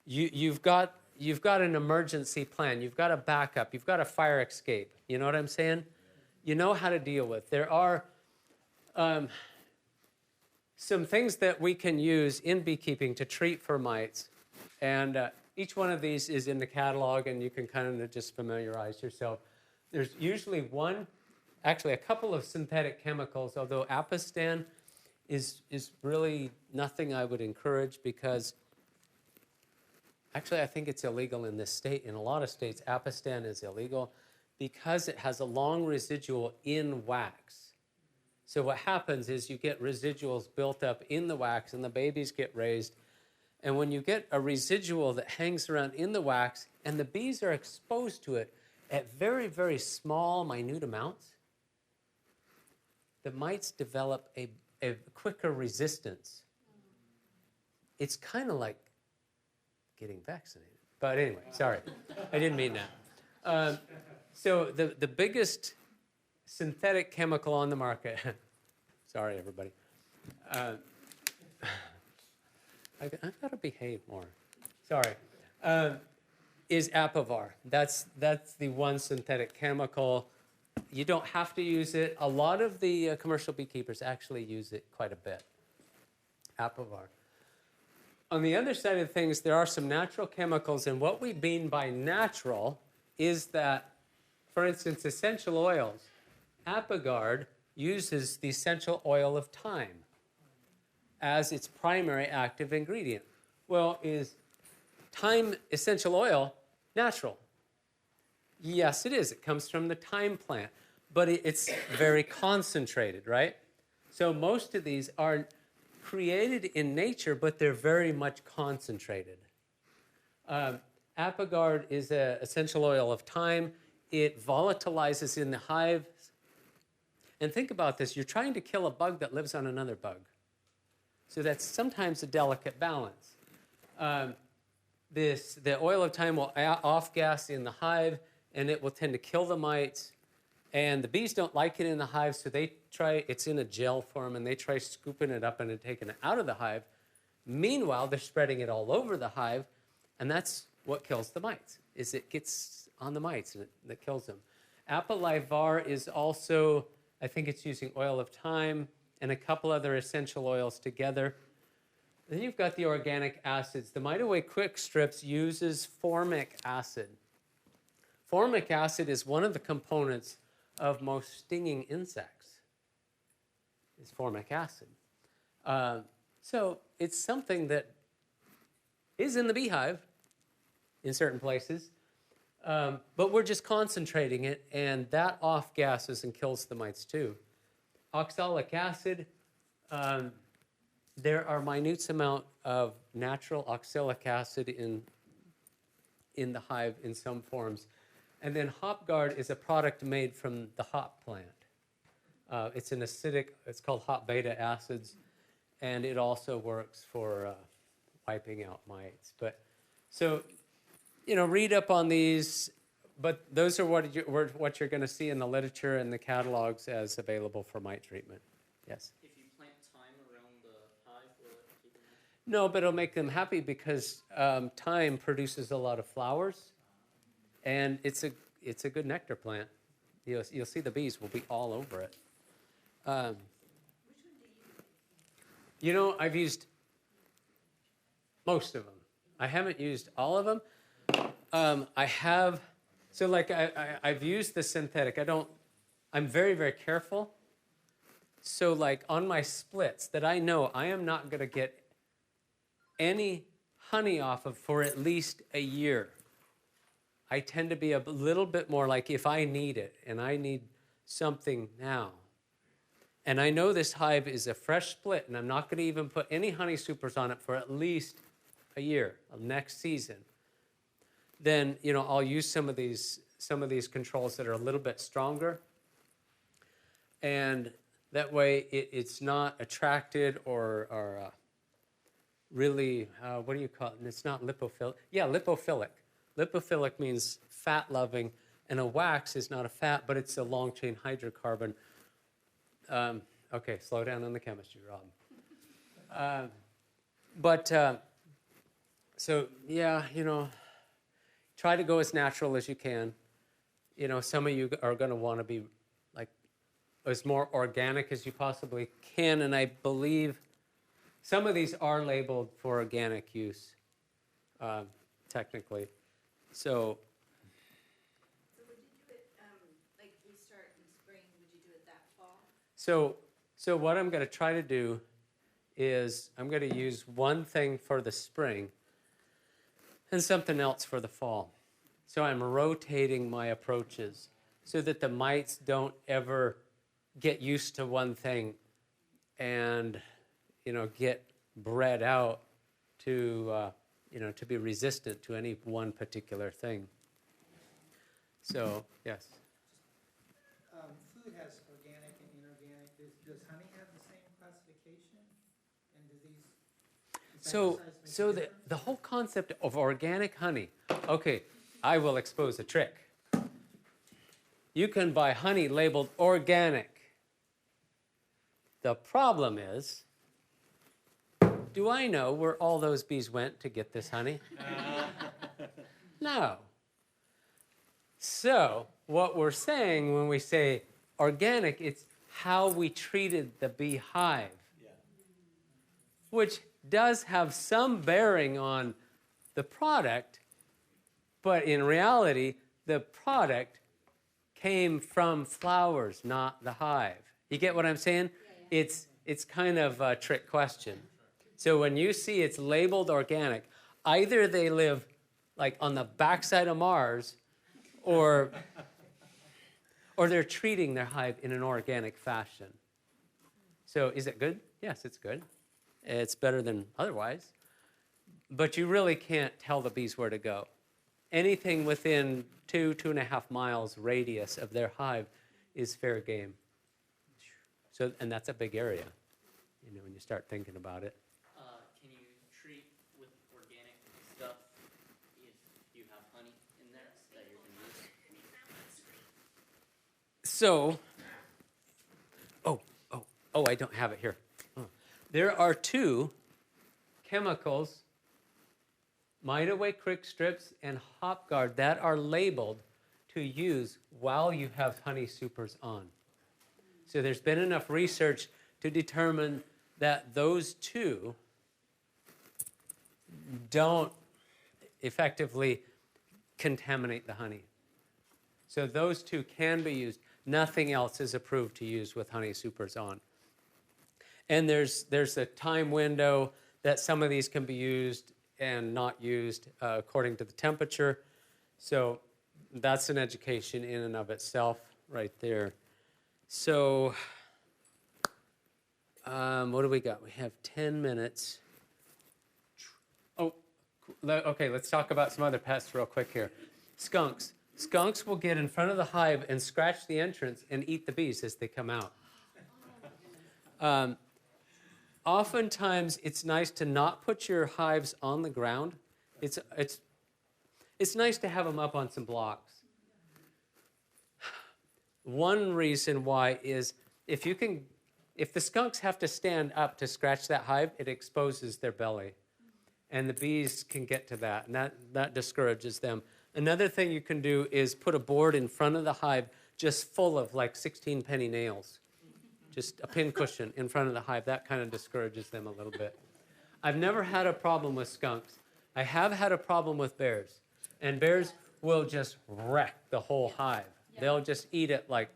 Speaker 1: you've got an emergency plan, you've got a backup, you've got a fire escape. You know what I'm saying? You know how to deal with. There are some things that we can use in beekeeping to treat for mites. And each one of these is in the catalog, and you can kind of just familiarize yourself. There's usually a couple of synthetic chemicals, although apistan is really nothing I would encourage, because actually I think it's illegal in this state. In a lot of states, apistan is illegal because it has a long residual in wax. So what happens is you get residuals built up in the wax and the babies get raised. And when you get a residual that hangs around in the wax and the bees are exposed to it at very, very small, minute amounts, the mites develop a quicker resistance. It's kind of like getting vaccinated. But anyway, sorry, I didn't mean that. So the biggest synthetic chemical on the market, sorry everybody, I gotta behave more, sorry, is Apivar. That's the one synthetic chemical. You don't have to use it. A lot of the commercial beekeepers actually use it quite a bit, Apivar. On the other side of things, there are some natural chemicals, and what we mean by natural is that, for instance, essential oils. Apigard uses the essential oil of thyme as its primary active ingredient. Well, is thyme essential oil natural? Yes, it is. It comes from the thyme plant, but it's very concentrated, right? So most of these are created in nature, but they're very much concentrated. Apigard is an essential oil of thyme. It volatilizes in the hive. And think about this. You're trying to kill a bug that lives on another bug. So that's sometimes a delicate balance. The oil of thyme will off-gas in the hive, and it will tend to kill the mites. And the bees don't like it in the hive, so they try, it's in a gel form, and they try scooping it up and taking it out of the hive. Meanwhile, they're spreading it all over the hive, and that's what kills the mites, is it gets on the mites, and that kills them. Apivar is also, I think it's using oil of thyme and a couple other essential oils together. Then you've got the organic acids. The Mite Away Quick Strips uses formic acid. Formic acid is one of the components of most stinging insects, is formic acid. So it's something that is in the beehive in certain places, but we're just concentrating it, and that off-gases and kills the mites too. Oxalic acid, there are minute amount of natural oxalic acid in the hive in some forms. And then HopGuard is a product made from the hop plant. It's an acidic, it's called hop beta acids, and it also works for wiping out mites. But so, read up on these, but those are what you're going to see in the literature and the catalogs as available for mite treatment. Yes?
Speaker 4: If you plant thyme around the hive, will it keep them happy?
Speaker 1: No, but it'll make them happy because thyme produces a lot of flowers, and it's a good nectar plant. You'll see the bees will be all over it.
Speaker 5: Which one do you use?
Speaker 1: I've used most of them. I haven't used all of them. I have, so like I've used the synthetic. I'm very, very careful. So like on my splits that I know I am not going to get any honey off of for at least a year. I tend to be a little bit more like if I need it and I need something now. And I know this hive is a fresh split and I'm not going to even put any honey supers on it for at least a year, next season. Then, I'll use some of these controls that are a little bit stronger. And that way it's not attracted or really, what do you call it? It's not lipophilic. Yeah, lipophilic. Lipophilic means fat-loving, and a wax is not a fat, but it's a long-chain hydrocarbon. Okay, slow down on the chemistry, Rob. So, yeah, try to go as natural as you can. Some of you are going to want to be like as more organic as you possibly can, and I believe some of these are labeled for organic use, technically. So
Speaker 5: would you do it, like we start in spring, would you do it that fall?
Speaker 1: So what I'm going to try to do is I'm going to use one thing for the spring and something else for the fall. So I'm rotating my approaches. so that the mites don't ever get used to one thing and, get bred out to, to be resistant to any one particular thing. So, yes.
Speaker 3: Food has organic and inorganic. Does honey have the same classification? And do these?
Speaker 1: So the whole concept of organic honey, okay, I will expose a trick. You can buy honey labeled organic. The problem is, do I know where all those bees went to get this honey? No. So what we're saying when we say organic, it's how we treated the beehive, which does have some bearing on the product, but in reality, the product came from flowers, not the hive. You get what I'm saying? It's kind of a trick question. So when you see it's labeled organic, either they live like on the backside of Mars, or they're treating their hive in an organic fashion. So is it good? Yes, it's good. It's better than otherwise. But you really can't tell the bees where to go. Anything within 2.5 miles radius of their hive is fair game. So, and that's a big area, when you start thinking about it.
Speaker 4: Can you treat with organic stuff if you have honey in there that you're going to use?
Speaker 1: So, I don't have it here. There are 2 chemicals, Mite Away Crick Strips and Hop Guard, that are labeled to use while you have honey supers on. So there's been enough research to determine that those 2 don't effectively contaminate the honey. So those 2 can be used. Nothing else is approved to use with honey supers on. And there's a time window that some of these can be used and not used according to the temperature. So that's an education in and of itself right there. So what do we got? We have 10 minutes. Oh, okay, let's talk about some other pests real quick here. Skunks. Skunks will get in front of the hive and scratch the entrance and eat the bees as they come out. Oftentimes, it's nice to not put your hives on the ground. It's nice to have them up on some blocks. One reason why is if the skunks have to stand up to scratch that hive, it exposes their belly. And the bees can get to that, and that discourages them. Another thing you can do is put a board in front of the hive just full of like 16 penny nails. Just a pin cushion in front of the hive. That kind of discourages them a little bit. I've never had a problem with skunks. I have had a problem with bears. And bears will just wreck the whole hive. They'll just eat it like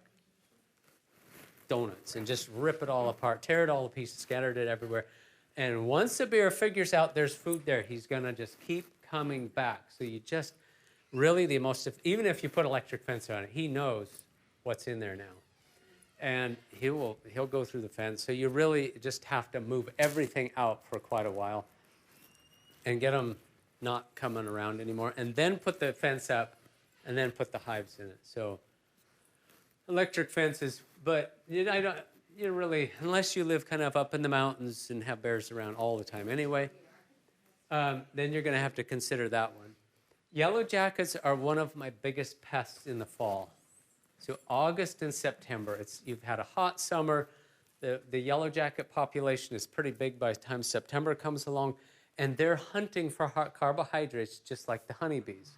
Speaker 1: donuts and just rip it all apart, tear it all to pieces, scatter it everywhere. And once a bear figures out there's food there, he's going to just keep coming back. So you just really even if you put electric fence on it, he knows what's in there now. And he'll go through the fence. So you really just have to move everything out for quite a while and get them not coming around anymore. And then put the fence up and then put the hives in it. So electric fences, but you really, unless you live kind of up in the mountains and have bears around all the time anyway, then you're going to have to consider that one. Yellow jackets are one of my biggest pests in the fall. So August and September, you've had a hot summer. The yellow jacket population is pretty big by the time September comes along, and they're hunting for carbohydrates just like the honeybees.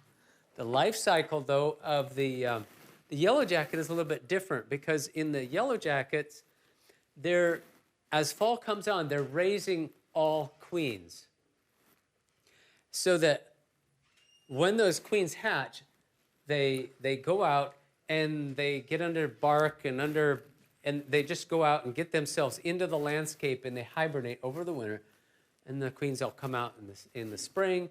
Speaker 1: The life cycle, though, of the yellow jacket is a little bit different because in the yellow jackets, as fall comes on, they're raising all queens. So that when those queens hatch, they go out and they get under bark and they just go out and get themselves into the landscape and they hibernate over the winter. And the queens will come out in the spring,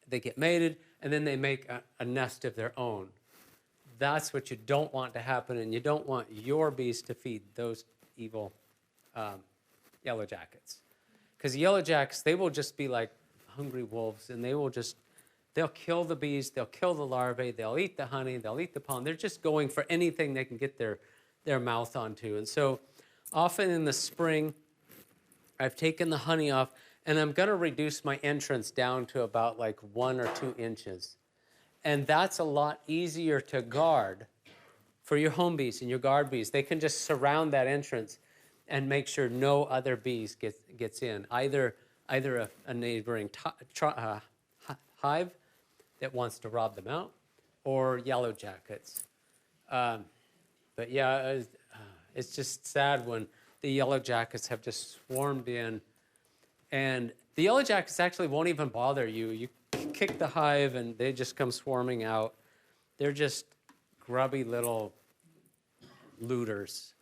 Speaker 1: they get mated, and then they make a nest of their own. that's what you don't want to happen, and you don't want your bees to feed those evil yellow jackets. Because yellow jackets, they will just be like hungry wolves, and they'll kill the bees, they'll kill the larvae, they'll eat the honey, they'll eat the pollen. They're just going for anything they can get their mouth onto. And so often in the spring, I've taken the honey off, and I'm going to reduce my entrance down to about like 1 or 2 inches. And that's a lot easier to guard for your home bees and your guard bees. They can just surround that entrance and make sure no other bees gets in, either a neighboring hive that wants to rob them out, or yellow jackets. But yeah, it's just sad when the yellow jackets have just swarmed in. And the yellow jackets actually won't even bother you. You kick the hive and they just come swarming out. They're just grubby little looters.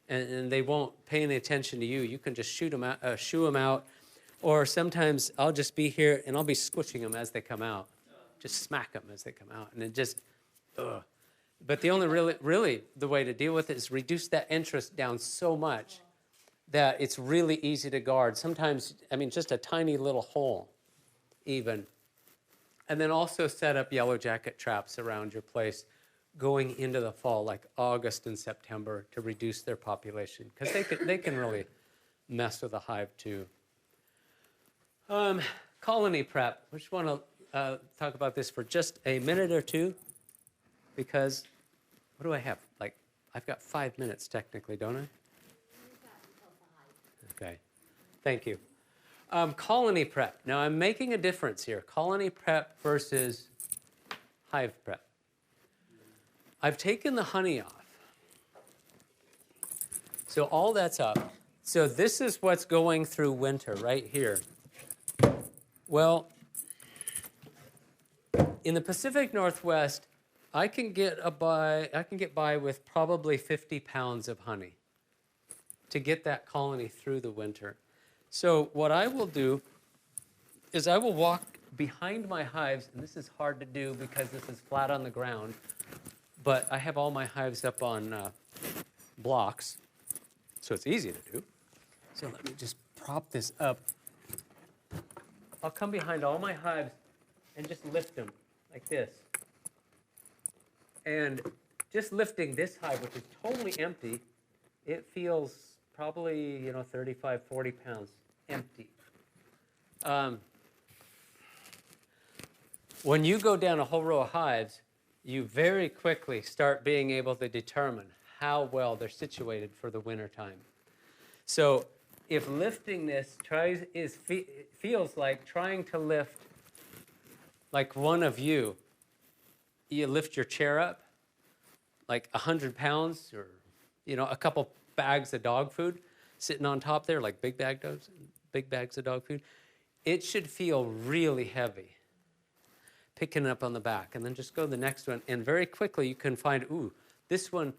Speaker 1: And they won't pay any attention to you. You can just shoo them out. Or sometimes I'll just be here and I'll be squishing them as they come out. Just smack them as they come out. And it just, ugh. But the only really the way to deal with it is reduce that interest down so much that it's really easy to guard. Sometimes, I mean, just a tiny little hole even. And then also set up yellow jacket traps around your place going into the fall, like August and September, to reduce their population, because they can really mess with the hive too. Colony prep. We just want to talk about this for just a minute or two, because what do I have? Like, I've got 5 minutes technically, don't I? Okay, thank you. Colony prep. Now I'm making a difference here. Colony prep versus hive prep. I've taken the honey off. So all that's up. So this is what's going through winter right here. Well, in the Pacific Northwest, I can get by with probably 50 pounds of honey to get that colony through the winter. So what I will do is I will walk behind my hives, and this is hard to do because this is flat on the ground, but I have all my hives up on blocks, so it's easy to do. So let me just prop this up. I'll come behind all my hives and just lift them like this. And just lifting this hive, which is totally empty, it feels probably, 35, 40 pounds empty. When you go down a whole row of hives, you very quickly start being able to determine how well they're situated for the winter time. So if lifting this feels like trying to lift like one of you lift your chair up like 100 pounds or, a couple bags of dog food sitting on top there, like big bags of dog food, it should feel really heavy. Picking it up on the back, and then just go to the next one, and very quickly you can find, ooh, this one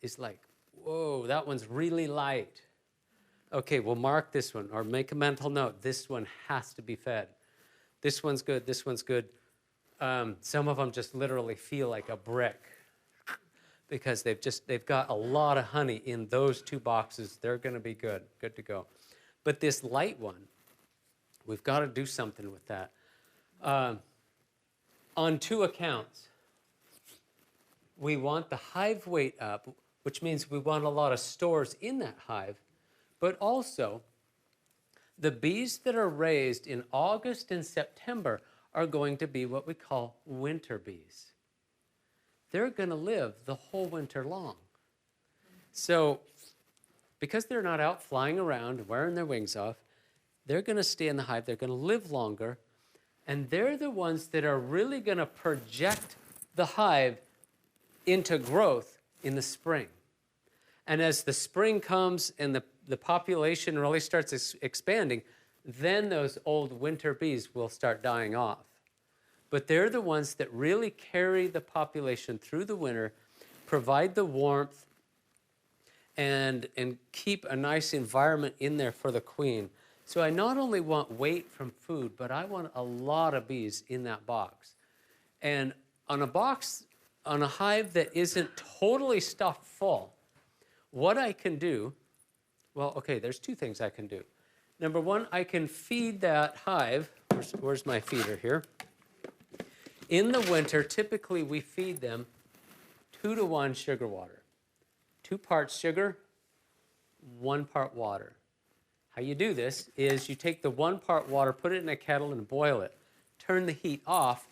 Speaker 1: is like, whoa, that one's really light. Okay, we'll mark this one, or make a mental note. This one has to be fed. This one's good, this one's good. Some of them just literally feel like a brick because they've got a lot of honey in those 2 boxes. They're going to be good to go. But this light one, we've got to do something with that. On 2 accounts. We want the hive weight up, which means we want a lot of stores in that hive, but also the bees that are raised in August and September are going to be what we call winter bees. They're going to live the whole winter long. So because they're not out flying around wearing their wings off, they're going to stay in the hive, they're going to live longer, and they're the ones that are really going to project the hive into growth in the spring. And as the spring comes and the population really starts expanding, then those old winter bees will start dying off. But they're the ones that really carry the population through the winter, provide the warmth, and keep a nice environment in there for the queen. So I not only want weight from food, but I want a lot of bees in that box. And on a box on a hive that isn't totally stuffed full, what I can do, well, okay, there's two things I can do. Number one, I can feed that hive. Where's my feeder here? In the winter, typically we feed them 2-to-1 sugar water. 2 parts sugar, 1 part water. How you do this is you take the 1 part water, put it in a kettle and boil it. Turn the heat off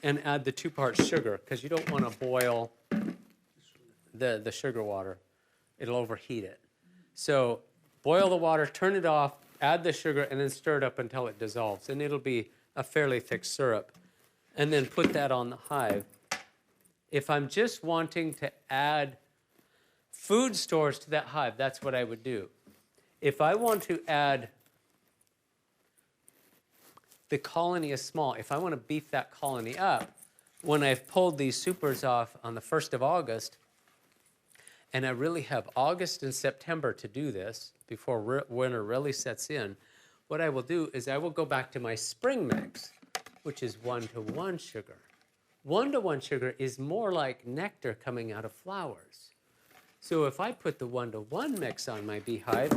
Speaker 1: and add the 2 parts sugar because you don't want to boil the sugar water. It'll overheat it. So boil the water, turn it off, add the sugar, and then stir it up until it dissolves. And it'll be a fairly thick syrup. And then put that on the hive. If I'm just wanting to add food stores to that hive, that's what I would do. If I want to add, the colony is small. If I want to beef that colony up, when I've pulled these supers off on the 1st of August, and I really have August and September to do this before winter really sets in, what I will do is I will go back to my spring mix, which is 1-to-1 sugar. 1-to-1 sugar is more like nectar coming out of flowers. So if I put the 1-to-1 mix on my beehive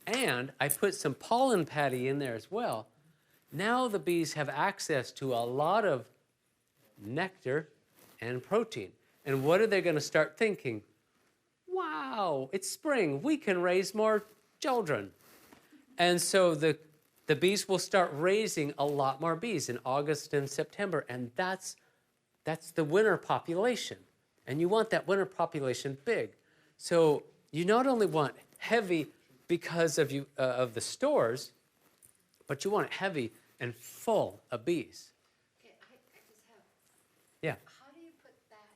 Speaker 1: and I put some pollen patty in there as well, now the bees have access to a lot of nectar and protein. And what are they going to start thinking? Wow, it's spring. We can raise more children. And so the bees will start raising a lot more bees in August and September. And that's the winter population. And you want that winter population big. So you not only want heavy because of the stores, but you want it heavy and full of bees.
Speaker 2: Okay, I just have,
Speaker 1: Yeah.
Speaker 2: how do you put that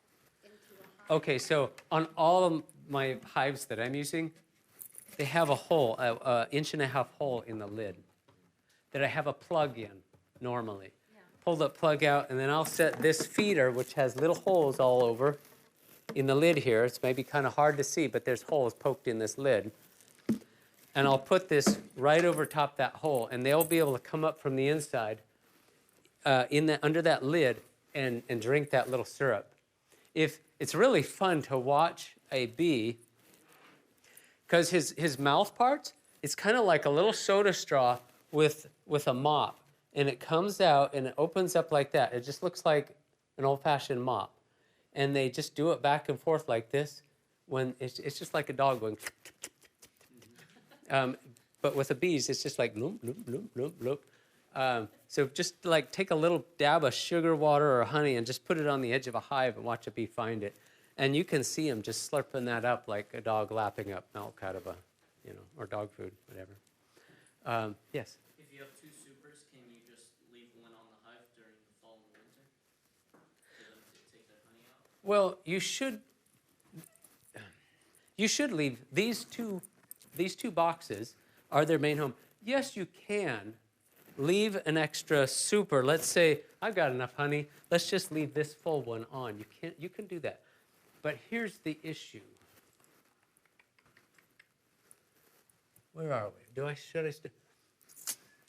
Speaker 2: into a hive?
Speaker 1: Okay, so on all of my hives that I'm using, they have a hole, an 1.5-inch hole in the lid that I have a plug in normally.
Speaker 2: Yeah.
Speaker 1: Pull the plug out, and then I'll set this feeder, which has little holes all over in the lid here. It's maybe kind of hard to see, but there's holes poked in this lid. And I'll put this right over top that hole, and they'll be able to come up from the inside under that lid and drink that little syrup. It's really fun to watch a bee, because his mouth parts, it's kind of like a little soda straw with a mop. And it comes out and it opens up like that. It just looks like an old-fashioned mop. And they just do it back and forth like this. When it's just like a dog going. But with the bees, it's just like loop, loop, loop, loop, loop. So just like take a little dab of sugar water or honey and just put it on the edge of a hive and watch a bee find it. And you can see them just slurping that up like a dog lapping up milk out of a, or dog food, whatever. Yes?
Speaker 4: If you have 2 supers, can you just leave one on the hive during the fall and winter for them to take their honey out?
Speaker 1: Well, you should leave these two boxes are their main home. Yes, you can leave an extra super. Let's say I've got enough honey. Let's just leave this full one on. You can do that. But here's the issue. Where are we?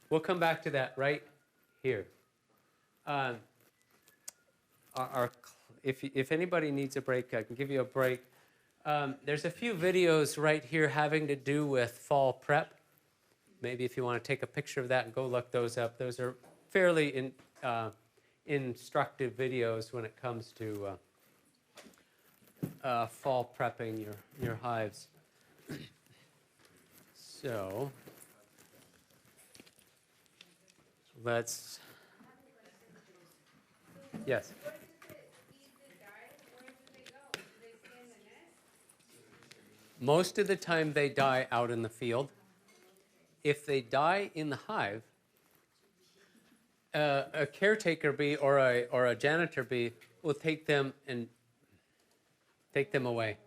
Speaker 1: We'll come back to that right here. If anybody needs a break, I can give you a break. There's a few videos right here having to do with fall prep. Maybe if you want to take a picture of that and go look those up. Those are fairly instructive videos when it comes to fall prepping your hives. So let's, yes. Most of the time they die out in the field. If they die in the hive, a caretaker bee or a janitor bee will take them away.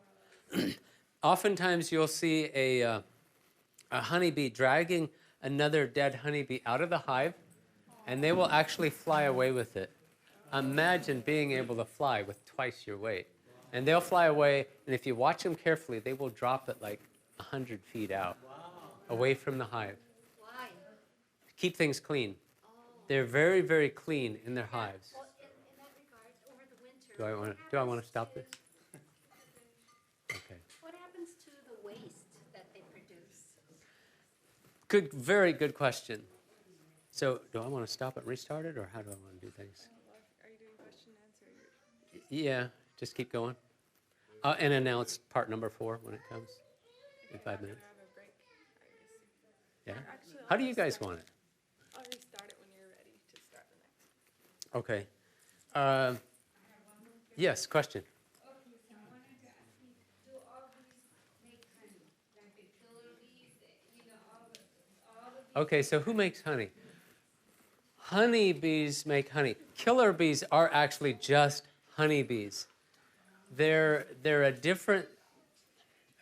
Speaker 1: Oftentimes you'll see a honeybee dragging another dead honeybee out of the hive, and they will actually fly away with it. Imagine being able to fly with twice your weight. And they'll fly away, and if you watch them carefully, they will drop it like 100 feet out, away from the hive.
Speaker 2: Why?
Speaker 1: Keep things clean.
Speaker 2: Oh.
Speaker 1: They're very, very clean in their hives.
Speaker 2: Well, in that regard, over the winter,
Speaker 1: Do I want to stop this? Okay.
Speaker 2: What happens to the waste that they produce?
Speaker 1: Good, very good question. So, do I want to stop it and restart it, or how do I want to do things?
Speaker 6: Are you doing question and answer?
Speaker 1: Yeah, just keep going. And announce part number 4 when it comes in 5 minutes.
Speaker 6: Have a break, I
Speaker 1: Yeah.
Speaker 6: guess. Actually,
Speaker 1: How do you guys want it?
Speaker 6: I'll restart it when you're ready to start the next.
Speaker 1: Okay. Yes, question.
Speaker 7: Okay, so I wanted to ask you, do all these make honey? Like the killer bees, all the bees?
Speaker 1: Okay, so who makes honey? Honeybees make honey. Killer bees are actually just honeybees. They're a different.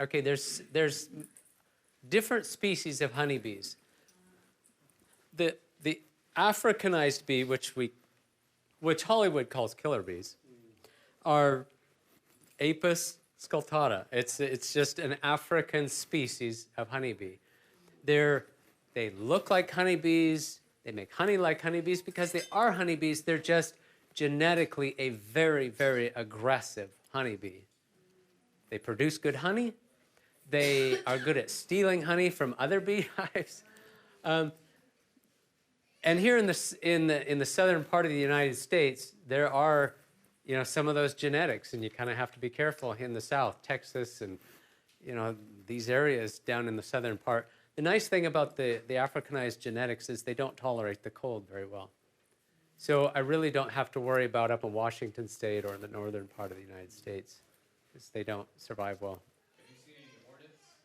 Speaker 1: Okay, there's different species of honeybees. The Africanized bee, which Hollywood calls killer bees, are Apis sculptata. It's just an African species of honeybee. They look like honeybees. They make honey like honeybees because they are honeybees. They're just genetically a very, very aggressive honeybee. They produce good honey. They are good at stealing honey from other beehives. And here in the southern part of the United States, there are, some of those genetics, and you kind of have to be careful in the South, Texas, and these areas down in the southern part. The nice thing about the Africanized genetics is they don't tolerate the cold very well. So I really don't have to worry about up in Washington State or in the northern part of the United States, because they don't survive well